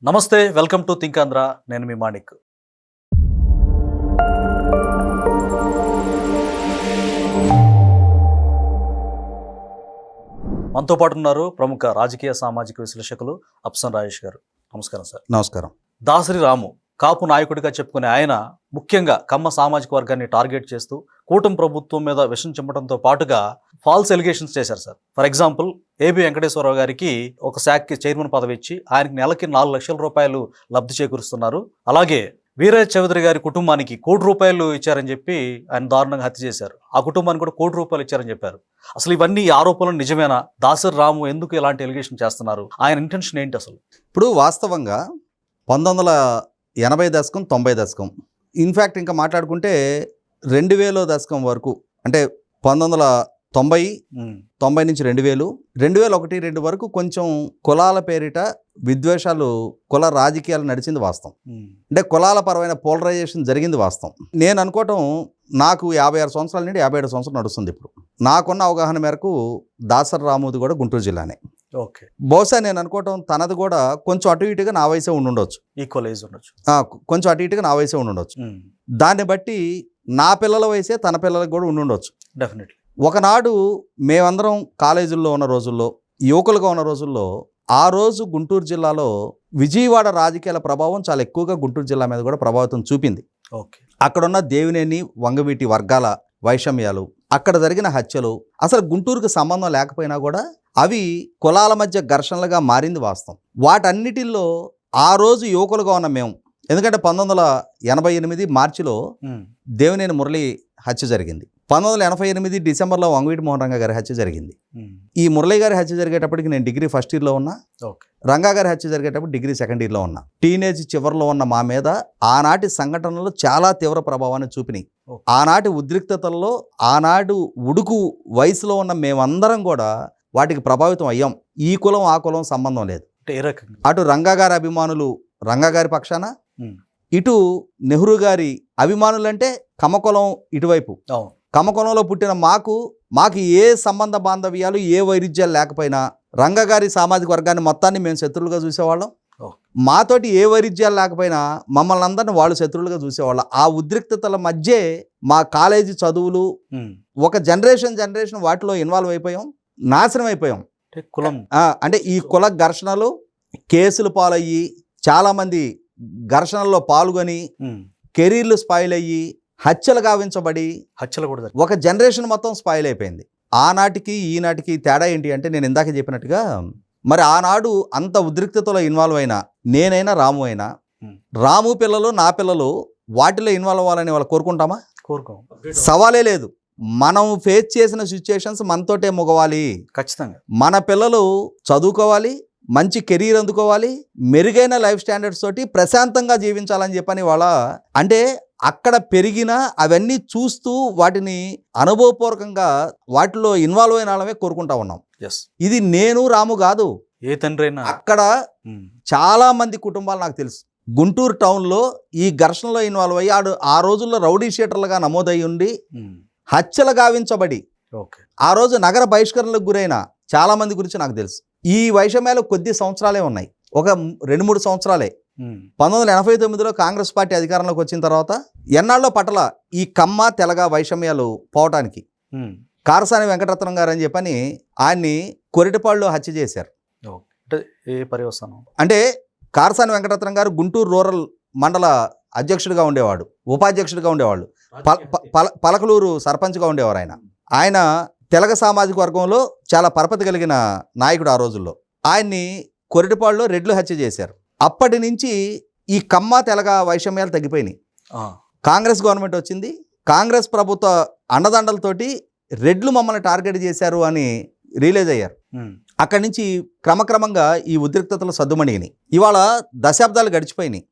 నమస్తే, welcome to think Andhra. నేను మీ మాణిక్. మనతో పాటు ఉన్నారు ప్రముఖ రాజకీయ సామాజిక విశ్లేషకులు అప్సన్ రాజేష్ గారు. నమస్కారం సార్. నమస్కారం. దాసరి రాము కాపు నాయకుడిగా చెప్పుకునే ఆయన ముఖ్యంగా కమ్మ సామాజిక వర్గాన్ని టార్గెట్ చేస్తూ కూటమి ప్రభుత్వం మీద విషం చిమ్మడంతో పాటుగా ఫాల్స్ ఎలిగేషన్స్ చేశారు sir. For example, AB Venkateswararao గారికి ఒక శాఖకి చైర్మన్ పదవి ఇచ్చి ఆయనకి నెలకి 4 లక్షల రూపాయలు లబ్ధి చేకూరుస్తున్నారు. అలాగే వీరయ్య చౌదరి గారి కుటుంబానికి ₹1 కోటి ఇచ్చారని చెప్పి ఆయన దారుణంగా హత్య చేశారు. ఆ కుటుంబానికి కూడా ₹1 కోటి ఇచ్చారని చెప్పారు. అసలు ఇవన్నీ ఆరోపణలు నిజమేనా? దాసరి రాము ఎందుకు ఇలాంటి ఎలిగేషన్ చేస్తున్నారు? ఆయన ఇంటెన్షన్ ఏంటి అసలు? ఇప్పుడు వాస్తవంగా 1980 దశకం 90 దశకం ఇన్ఫ్యాక్ట్ ఇంకా మాట్లాడుకుంటే 2000 దశకం వరకు, అంటే 1990 నుంచి 2000, 2001-2 వరకు కొంచెం కులాల పేరిట విద్వేషాలు, కుల రాజకీయాలు నడిచింది వాస్తవం. అంటే కులాల పరమైన పోలరైజేషన్ జరిగింది వాస్తవం. నేను అనుకోవటం, నాకు 56 సంవత్సరాల నుండి 57 సంవత్సరాలు నడుస్తుంది. ఇప్పుడు నాకున్న అవగాహన మేరకు దాసరి రాముది కూడా గుంటూరు జిల్లానే. ఓకే. బహుశా నేను అనుకోవటం తనది కూడా కొంచెం అటు ఇటుగా నా వయసే ఉండుండొచ్చు, ఈక్వల్ ఏజ్ ఉండొచ్చు. కొంచెం అటు ఇటుగా నా వయసే ఉండుండొచ్చు. దాన్ని బట్టి నా పిల్లల వయసే తన పిల్లలకు కూడా ఉండుండొచ్చు. డెఫినెట్లీ. ఒకనాడు మేమందరం కాలేజీల్లో ఉన్న రోజుల్లో, యువకులుగా ఉన్న రోజుల్లో, ఆ రోజు గుంటూరు జిల్లాలో విజయవాడ రాజకీయాల ప్రభావం చాలా ఎక్కువగా గుంటూరు జిల్లా మీద కూడా ప్రభావితం చూపింది. ఓకే. అక్కడున్న దేవినేని వంగవీటి వర్గాల వైషమ్యాలు, అక్కడ జరిగిన హత్యలు, అసలు గుంటూరుకు సంబంధం లేకపోయినా కూడా అవి కులాల మధ్య ఘర్షణలుగా మారింది వాస్తవం. వాటన్నిటిల్లో ఆ రోజు యువకులుగా ఉన్న మేము, ఎందుకంటే 1988 మార్చిలో దేవినేని మురళి హత్య జరిగింది. 1988 డిసెంబర్లో వంగవీటి మోహన్ రంగా గారి హత్య జరిగింది. ఈ మురళి గారి హత్య జరిగేటప్పటికి నేను డిగ్రీ ఫస్ట్ ఇయర్లో ఉన్నా, రంగా గారి హత్య జరిగేటప్పుడు డిగ్రీ సెకండ్ ఇయర్లో ఉన్నా. టీనేజ్ చివరిలో ఉన్న మా మీద ఆనాటి సంఘటనలు చాలా తీవ్ర ప్రభావాన్ని చూపినాయి. ఆనాటి ఉద్రిక్తతల్లో, ఆనాడు ఉడుకు వయసులో ఉన్న మేమందరం కూడా వాటికి ప్రభావితం అయ్యాం. ఈ కులం ఆ కులం సంబంధం లేదు. అటు రంగా గారి అభిమానులు రంగా గారి పక్షాన, ఇటు నెహ్రూ గారి అభిమానులంటే కమ్మకులం ఇటువైపు. కమ్మకులంలో పుట్టిన మాకు ఏ సంబంధ బాంధవ్యాలు, ఏ వైరుధ్యాలు లేకపోయినా రంగా గారి సామాజిక వర్గాన్ని మొత్తాన్ని మేము శత్రువులుగా చూసేవాళ్ళం. మాతోటి ఏ వైరుధ్యాలు లేకపోయినా మమ్మల్ని అందరిని వాళ్ళు శత్రువులుగా చూసేవాళ్ళం. ఆ ఉద్రిక్తతల మధ్యే మా కాలేజీ చదువులు, ఒక జనరేషన్ వాటిలో ఇన్వాల్వ్ అయిపోయాం, నాశనం అయిపోయాం. కులం అంటే ఈ కుల ఘర్షణలు, కేసులు పాలయ్యి, చాలామంది ఘర్షణల్లో పాల్గొని కెరీర్లు స్పాయిల్ అయ్యి, హత్యలు గావించబడి, హత్యలు కూడా ఒక జనరేషన్ మొత్తం స్పాయిల్ అయిపోయింది. ఆనాటికి ఈనాటికి తేడా ఏంటి అంటే, నేను ఇందాక చెప్పినట్టుగా, మరి ఆనాడు అంత ఉద్రిక్తతలో ఇన్వాల్వ్ అయినా నేనైనా రాము అయినా, రాము పిల్లలు నా పిల్లలు వాటిలో ఇన్వాల్వ్ అవ్వాలని వాళ్ళు కోరుకుంటామా? కోరుకోం. సవాలే లేదు. మనం ఫేస్ చేసిన సిచ్యుయేషన్స్ మనతోటే ముగవాలి. ఖచ్చితంగా మన పిల్లలు చదువుకోవాలి, మంచి కెరీర్ అందుకోవాలి, మెరుగైన లైఫ్ స్టాండర్డ్స్ తోటి ప్రశాంతంగా జీవించాలని చెప్పని వాళ్ళ, అంటే అక్కడ పెరిగిన అవన్నీ చూస్తూ వాటిని అనుభవపూర్వకంగా వాటిలో ఇన్వాల్వ్ అయిన వాళ్ళమే కోరుకుంటా ఉన్నాం. ఇది నేను రాము కాదు, ఏ తండ్రి అయినా. అక్కడ చాలా మంది కుటుంబాలు నాకు తెలుసు గుంటూరు టౌన్లో ఈ ఘర్షణలో ఇన్వాల్వ్ అయ్యి, ఆ రోజుల్లో రౌడీ షీటర్లుగా నమోదయ్యి ఉండి హత్యలు గావించబడి, ఆ రోజు నగర బహిష్కరణలకు గురైన చాలా మంది గురించి నాకు తెలుసు. ఈ వైషమ్యాలు కొద్ది సంవత్సరాలే ఉన్నాయి, ఒక 2-3 సంవత్సరాలే. 1989లో కాంగ్రెస్ పార్టీ అధికారంలోకి వచ్చిన తర్వాత ఎన్నాళ్ళలో పట్టల ఈ కమ్మ తెలగ వైషమ్యాలు పోవటానికి. కారసాని వెంకటరత్నం గారు అని చెప్పని ఆయన్ని కొరిటపాడులో హత్య చేశారు. ఏ పర్యవసానం అంటే కారసాని వెంకటరత్నం గారు గుంటూరు రూరల్ మండల అధ్యక్షుడిగా ఉండేవాడు, ఉపాధ్యక్షుడిగా ఉండేవాళ్ళు, పలకలూరు సర్పంచ్గా ఉండేవారు. ఆయన తెలగ సామాజిక వర్గంలో చాలా పరపతి కలిగిన నాయకుడు ఆ రోజుల్లో. ఆయన్ని కొరిటపాడులో రెడ్లు హత్య చేశారు. అప్పటి నుంచి ఈ కమ్మ తెలగ వైషమ్యాలు తగ్గిపోయినాయి. కాంగ్రెస్ గవర్నమెంట్ వచ్చింది, కాంగ్రెస్ ప్రభుత్వ అండదండలతోటి రెడ్లు మమ్మల్ని టార్గెట్ చేశారు అని రియలైజ్ అయ్యారు. అక్కడి నుంచి క్రమక్రమంగా ఈ ఉద్రిక్తతలు సద్దుమణిగినాయి. ఇవాళ దశాబ్దాలు గడిచిపోయినాయి.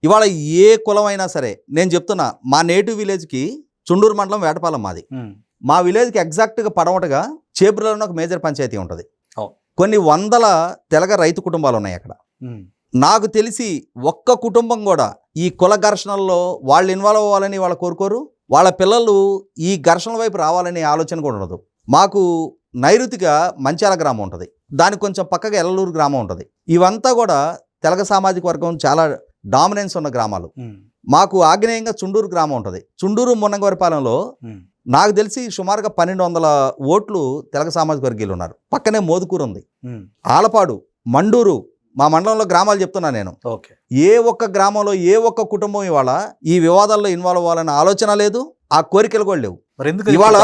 ఇవాళ ఏ కులమైనా సరే, నేను చెప్తున్నా, మా నేటివ్ విలేజ్కి చుండూరు మండలం వేటపాలెం మాది. మా విలేజ్కి ఎగ్జాక్ట్గా పడమటగా చేబ్రోలులో ఒక మేజర్ పంచాయతీ ఉంటుంది. కొన్ని వందల తెలగ రైతు కుటుంబాలు ఉన్నాయి అక్కడ. నాకు తెలిసి ఒక్క కుటుంబం కూడా ఈ కుల ఘర్షణల్లో వాళ్ళు ఇన్వాల్వ్ అవ్వాలని వాళ్ళు కోరుకోరు, వాళ్ళ పిల్లలు ఈ ఘర్షణల వైపు రావాలనే ఆలోచన కూడా ఉండదు. మాకు నైరుతిగా మంచాల గ్రామం ఉంటుంది, దానికి కొంచెం పక్కగా ఎల్లలూరు గ్రామం ఉంటుంది. ఇవంతా కూడా తెలగ సామాజిక వర్గం చాలా డామినెన్స్ ఉన్న గ్రామాలు. మాకు ఆగ్నేయంగా చుండూరు గ్రామం ఉంటుంది. చుండూరు మున్నంగవరిపాలెంలో నాకు తెలిసి సుమారుగా 1200 ఓట్లు తెలగ సామాజిక వర్గీయులు ఉన్నారు. పక్కనే మోదుకూరు ఉంది, ఆలపాడు, మండూరు, మా మండలంలో గ్రామాలు చెప్తున్నా నేను. ఏ ఒక్క గ్రామంలో ఏ ఒక్క కుటుంబం ఇవాళ ఈ వివాదాల్లో ఇన్వాల్వ్ అవ్వాలన్న ఆలోచన లేదు, ఆ కోరికలు కూడా లేవు. ఇవాళ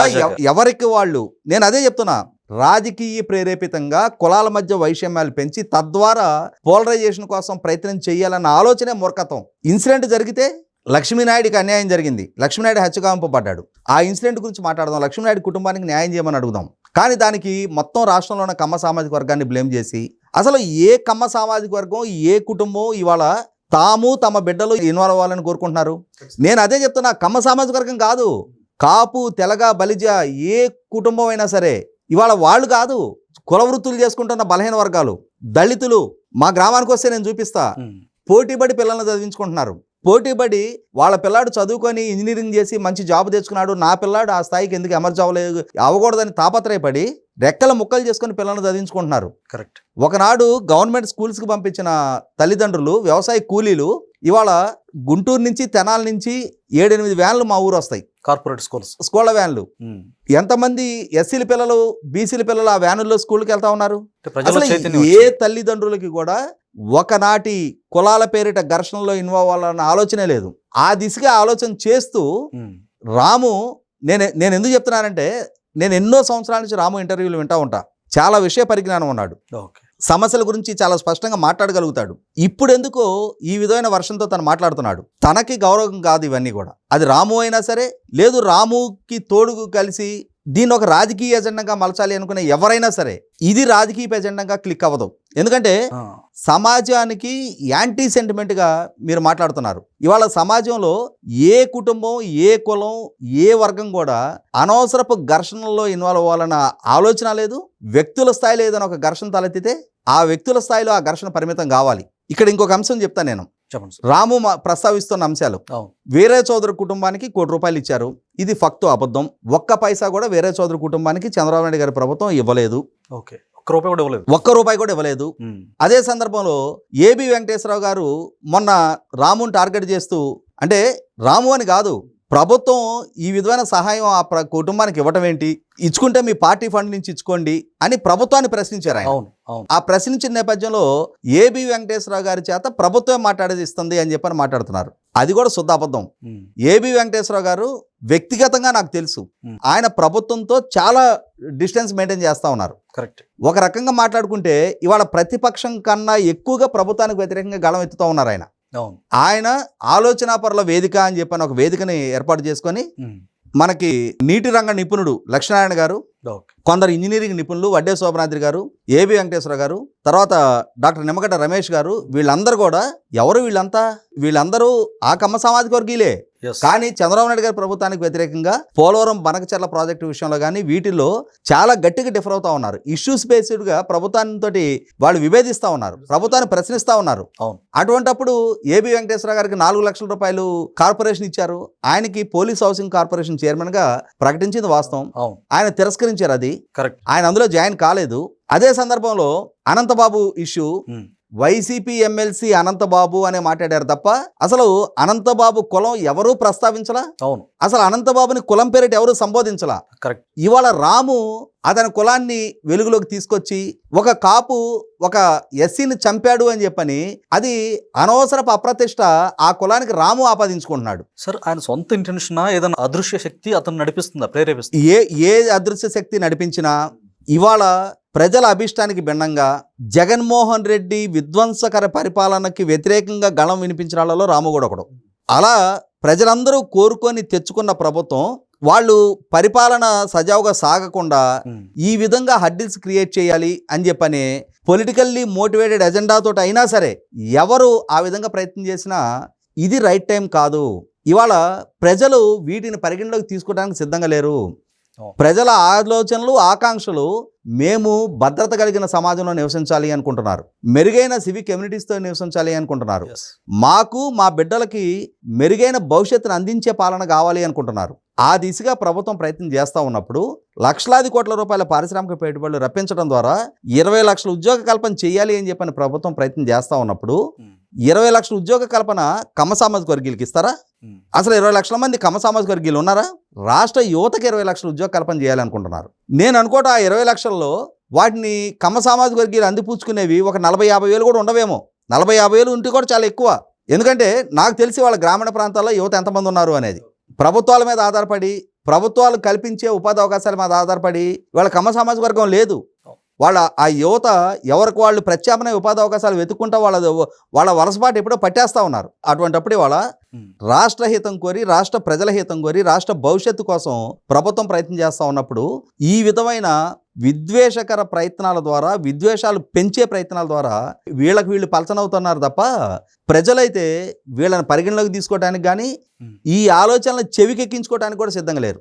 ఎవరికి వాళ్ళు, నేను అదే చెప్తున్నా, రాజకీయ ప్రేరేపితంగా కులాల మధ్య వైషమ్యాలు పెంచి తద్వారా పోలరైజేషన్ కోసం ప్రయత్నం చేయాలన్న ఆలోచనే మూర్ఖత్వం. ఇన్సిడెంట్ జరిగితే లక్ష్మీనాయుడికి అన్యాయం జరిగింది, లక్ష్మీనాయుడు హత్యగాంపబడ్డాడు. ఆ ఇన్సిడెంట్ గురించి మాట్లాడదాం, లక్ష్మీనాయుడు కుటుంబానికి న్యాయం చేయమని అడుగుదాం. కానీ దానికి మొత్తం రాష్ట్రంలో ఉన్న కమ్మ సామాజిక వర్గాన్ని బ్లేమ్ చేసి, అసలు ఏ కమ్మ సామాజిక వర్గం ఏ కుటుంబం ఇవాళ తాము తమ బిడ్డలు ఇన్వాల్వ్ అవ్వాలని కోరుకుంటున్నారు? నేను అదే చెప్తున్నా, కమ్మ సామాజిక వర్గం కాదు, కాపు, తెలగ, బలిజ ఏ కుటుంబం అయినా సరే ఇవాళ వాళ్ళు కాదు, కుల వృత్తులు చేసుకుంటున్న బలహీన వర్గాలు, దళితులు. మా గ్రామానికి వస్తే నేను చూపిస్తా, పోటీపడి పిల్లల్ని చదివించుకుంటున్నారు. పోటీపడి వాళ్ళ పిల్లాడు చదువుకొని ఇంజనీరింగ్ చేసి మంచి జాబ్ తెచ్చుకున్నాడు, నా పిల్లాడు ఆ స్థాయికి ఎందుకు ఎమర్జ్ అవ్వకూడదని తాపత్రయపడి రెక్కల ముక్కలు చేసుకొని పిల్లల్ని చదివించుకుంటున్నారు. కరెక్ట్. ఒకనాడు గవర్నమెంట్ స్కూల్స్కి పంపించిన తల్లిదండ్రులు, వ్యవసాయ కూలీలు ఇవాళ గుంటూరు నుంచి తెనాల నుంచి 7-8 వ్యాన్లు మా ఊరు వస్తాయి, కార్పొరేట్ స్కూళ్ళ వ్యాన్లు. ఎంతమంది ఎస్సీల పిల్లలు, బీసీల పిల్లలు ఆ వ్యానుల్లో స్కూల్కి వెళ్తా ఉన్నారు? అసలు ఏ తల్లిదండ్రులకి కూడా ఒకనాటి కులాల పేరిట ఘర్షణలో ఇన్వాల్వ్ అవ్వాలన్న ఆలోచనే లేదు. ఆ దిశగా ఆలోచన చేస్తూ రాము, నేను ఎందుకు చెప్తున్నానంటే, నేను ఎన్నో సంవత్సరాల నుంచి రాము ఇంటర్వ్యూలు వింటా ఉంటా. చాలా విషయ పరిజ్ఞానం ఉన్నాడు, సమస్యల గురించి చాలా స్పష్టంగా మాట్లాడగలుగుతాడు. ఇప్పుడు ఎందుకో ఈ విధమైన వర్షంతో తను మాట్లాడుతున్నాడు. తనకి గౌరవం కాదు ఇవన్నీ కూడా. అది రాము అయినా సరే, లేదు రాముకి తోడుగు కలిసి దీన్ని ఒక రాజకీయ ఎజెండాగా మలచాలి అనుకునే ఎవరైనా సరే, ఇది రాజకీయ ఎజెండాగా క్లిక్ అవ్వదు. ఎందుకంటే సమాజానికి యాంటీ సెంటిమెంట్గా మీరు మాట్లాడుతున్నారు. ఇవాళ సమాజంలో ఏ కుటుంబం, ఏ కులం, ఏ వర్గం కూడా అనవసరపు ఘర్షణల్లో ఇన్వాల్వ్ అవ్వాలన్న ఆలోచన లేదు. వ్యక్తుల స్థాయిలో ఏదైనా ఒక ఘర్షణ తలెత్తితే ఆ వ్యక్తుల స్థాయిలో ఆ ఘర్షణ పరిమితం కావాలి. ఇక్కడ ఇంకొక అంశం చెప్తాను నేను. రాము ప్రస్తావిస్తున్న అంశాలు, వీరే చౌదరి కుటుంబానికి ₹1 కోటి ఇచ్చారు. ఇది ఫక్తు అబద్ధం. ఒక్క పైసా కూడా వీరే చౌదరి కుటుంబానికి చంద్రబాబు నాయుడు గారి ప్రభుత్వం ఇవ్వలేదు. ₹1 కూడా ఇవ్వలేదు. అదే సందర్భంలో ఏబి వెంకటేశ్వరరావు గారు మొన్న రాముని టార్గెట్ చేస్తూ, అంటే రాము అని కాదు, ప్రభుత్వం ఈ విధమైన సహాయం ఆ కుటుంబానికి ఇవ్వటం ఏంటి, ఇచ్చుకుంటే మీ పార్టీ ఫండ్ నుంచి ఇచ్చుకోండి అని ప్రభుత్వాన్ని ప్రశ్నించారు ఆయన. ఆ ప్రశ్నించిన నేపథ్యంలో ఏబి వెంకటేశ్వరరావు గారి చేత ప్రభుత్వం మాట్లాడేది ఇస్తుంది అని చెప్పని మాట్లాడుతున్నారు. అది కూడా శుద్ధ అబద్ధం. ఏబి వెంకటేశ్వరరావు గారు వ్యక్తిగతంగా నాకు తెలుసు, ఆయన ప్రభుత్వంతో చాలా డిస్టెన్స్ మెయింటైన్ చేస్తా ఉన్నారు. కరెక్ట్. ఒక రకంగా మాట్లాడుకుంటే ఇవాళ ప్రతిపక్షం కన్నా ఎక్కువగా ప్రభుత్వానికి వ్యతిరేకంగా గళం ఎత్తుతూ ఉన్నారు ఆయన. ఆయన ఆలోచనాపరుల వేదిక అని చెప్పని ఒక వేదికని ఏర్పాటు చేసుకొని మనకి నీటి రంగ నిపుణుడు లక్ష్మీనారాయణ గారు, కొందరు ఇంజనీరింగ్ నిపుణులు వడ్డే శోభనాద్రి గారు, ఏబి వెంకటేశ్వర గారు, తర్వాత డాక్టర్ నిమ్మగడ్డ రమేష్ గారు, వీళ్ళందరూ కూడా ఎవరు వీళ్ళందరూ ఆ కమ్మ సామాజిక వర్గీయులే. కానీ చంద్రబాబు నాయుడు గారి ప్రభుత్వానికి వ్యతిరేకంగా పోలవరం బనకచెర్ల ప్రాజెక్టు విషయంలో కానీ వీటిల్లో చాలా గట్టిగా డిఫర్ అవుతా ఉన్నారు. ఇష్యూస్ బేస్డ్ గా ప్రభుత్వానికి వాళ్ళు విభేదిస్తా ఉన్నారు, ప్రభుత్వాన్ని ప్రశ్నిస్తా ఉన్నారు. అటువంటప్పుడు ఏబి వెంకటేశ్వర గారికి ₹4 లక్షల కార్పొరేషన్ ఇచ్చారు. ఆయనకి పోలీస్ హౌసింగ్ కార్పొరేషన్ చైర్మన్ గా ప్రకటించింది వాస్తవం. ఆయన తిరస్కరించారు, అది కరెక్ట్. ఆయన అందులో జాయిన్ కాలేదు. అదే సందర్భంలో Anantha Babu issue, YCP MLC Anantha Babu అనే మాట్లాడారు తప్ప అసలు అనంతబాబు కులం ఎవరూ ప్రస్తావించలా. అవును, అసలు అనంతబాబుని కులం పేరిట ఎవరు సంబోధించలా. కరెక్ట్. ఇవాళ రాము అతని కులాన్ని వెలుగులోకి తీసుకొచ్చి ఒక కాపు ఒక ఎస్సీని చంపాడు అని చెప్పని, అది అనవసరపు అప్రతిష్ట ఆ కులానికి రాము ఆపాదించుకుంటున్నాడు. సార్, ఆయన సొంత ఇంటెన్షన్ ఏదైనా అదృశ్య శక్తి అతను నడిపిస్తుందా, ప్రేరేపిస్తుంది? ఏ అదృశ్య శక్తి నడిపించినా ఇవాళ ప్రజల అభిష్టానికి భిన్నంగా జగన్మోహన్ రెడ్డి విధ్వంసకర పరిపాలనకి వ్యతిరేకంగా గళం వినిపించిన వాళ్ళలో రాము కూడా ఒకడు. అలా ప్రజలందరూ కోరుకొని తెచ్చుకున్న ప్రభుత్వం వాళ్ళు పరిపాలన సజావుగా సాగకుండా ఈ విధంగా హడ్డిల్స్ క్రియేట్ చేయాలి అని చెప్పని పొలిటికల్లీ మోటివేటెడ్ ఎజెండాతో అయినా సరే ఎవరు ఆ విధంగా ప్రయత్నం చేసినా ఇది రైట్ టైం కాదు. ఇవాళ ప్రజలు వీటిని పరిగణలోకి తీసుకోవడానికి సిద్ధంగా లేరు. ప్రజల ఆలోచనలు, ఆకాంక్షలు మేము భద్రత కలిగిన సమాజంలో నివసించాలి అనుకుంటున్నారు, మెరుగైన సివిక్ కమ్యూనిటీస్తో నివసించాలి అనుకుంటున్నారు, Yes. మాకు మా బిడ్డలకి మెరుగైన భవిష్యత్తును అందించే పాలన కావాలి అనుకుంటున్నారు. ఆ దిశగా ప్రభుత్వం ప్రయత్నం చేస్తూ ఉన్నప్పుడు లక్షలాది కోట్ల రూపాయల పారిశ్రామిక పెట్టుబడులు రప్పించడం ద్వారా 20 లక్షల ఉద్యోగ కల్పన చేయాలి అని చెప్పని ప్రభుత్వం ప్రయత్నం చేస్తూ ఉన్నప్పుడు 20 లక్షల ఉద్యోగ కల్పన కమ్మ సామాజిక వర్గీయులకి ఇస్తారా? అసలు 20 లక్షల మంది కమ్మ సామాజిక వర్గీయులు ఉన్నారా? రాష్ట్ర యువతకి 20 లక్షల ఉద్యోగ కల్పన చేయాలనుకుంటున్నారు. నేను అనుకోవటం ఆ 20 లక్షల్లో వాటిని కమ్మ సామాజిక వర్గీయులు అందిపుచ్చుకునేవి ఒక 40-50 వేలు కూడా ఉండవేమో. 40-50 వేలు ఉంటే కూడా చాలా ఎక్కువ. ఎందుకంటే నాకు తెలిసి వాళ్ళ గ్రామీణ ప్రాంతాల్లో యువత ఎంతమంది ఉన్నారు అనేది. ప్రభుత్వాల మీద ఆధారపడి, ప్రభుత్వాలు కల్పించే ఉపాధి అవకాశాల మీద ఆధారపడి వాళ్ళ కమ్మ సామాజిక వర్గం లేదు. వాళ్ళ ఆ యువత ఎవరికి వాళ్ళు ప్రత్యామ్నాయ ఉపాధి అవకాశాలు వెతుక్కుంటా వాళ్ళ వలసపాటు ఎప్పుడో పట్టేస్తూ ఉన్నారు. అటువంటిప్పుడు వాళ్ళ రాష్ట్ర హితం కోరి, రాష్ట్ర ప్రజల హితం కోరి, రాష్ట్ర భవిష్యత్తు కోసం ప్రభుత్వం ప్రయత్నం చేస్తూ ఉన్నప్పుడు ఈ విధమైన విద్వేషకర ప్రయత్నాల ద్వారా, విద్వేషాలు పెంచే ప్రయత్నాల ద్వారా వీళ్ళు పలచనవుతున్నారు తప్ప ప్రజలైతే వీళ్ళని పరిగణలోకి తీసుకోవడానికి కానీ ఈ ఆలోచనలు చెవికెక్కించుకోవడానికి కూడా సిద్ధంగా లేరు.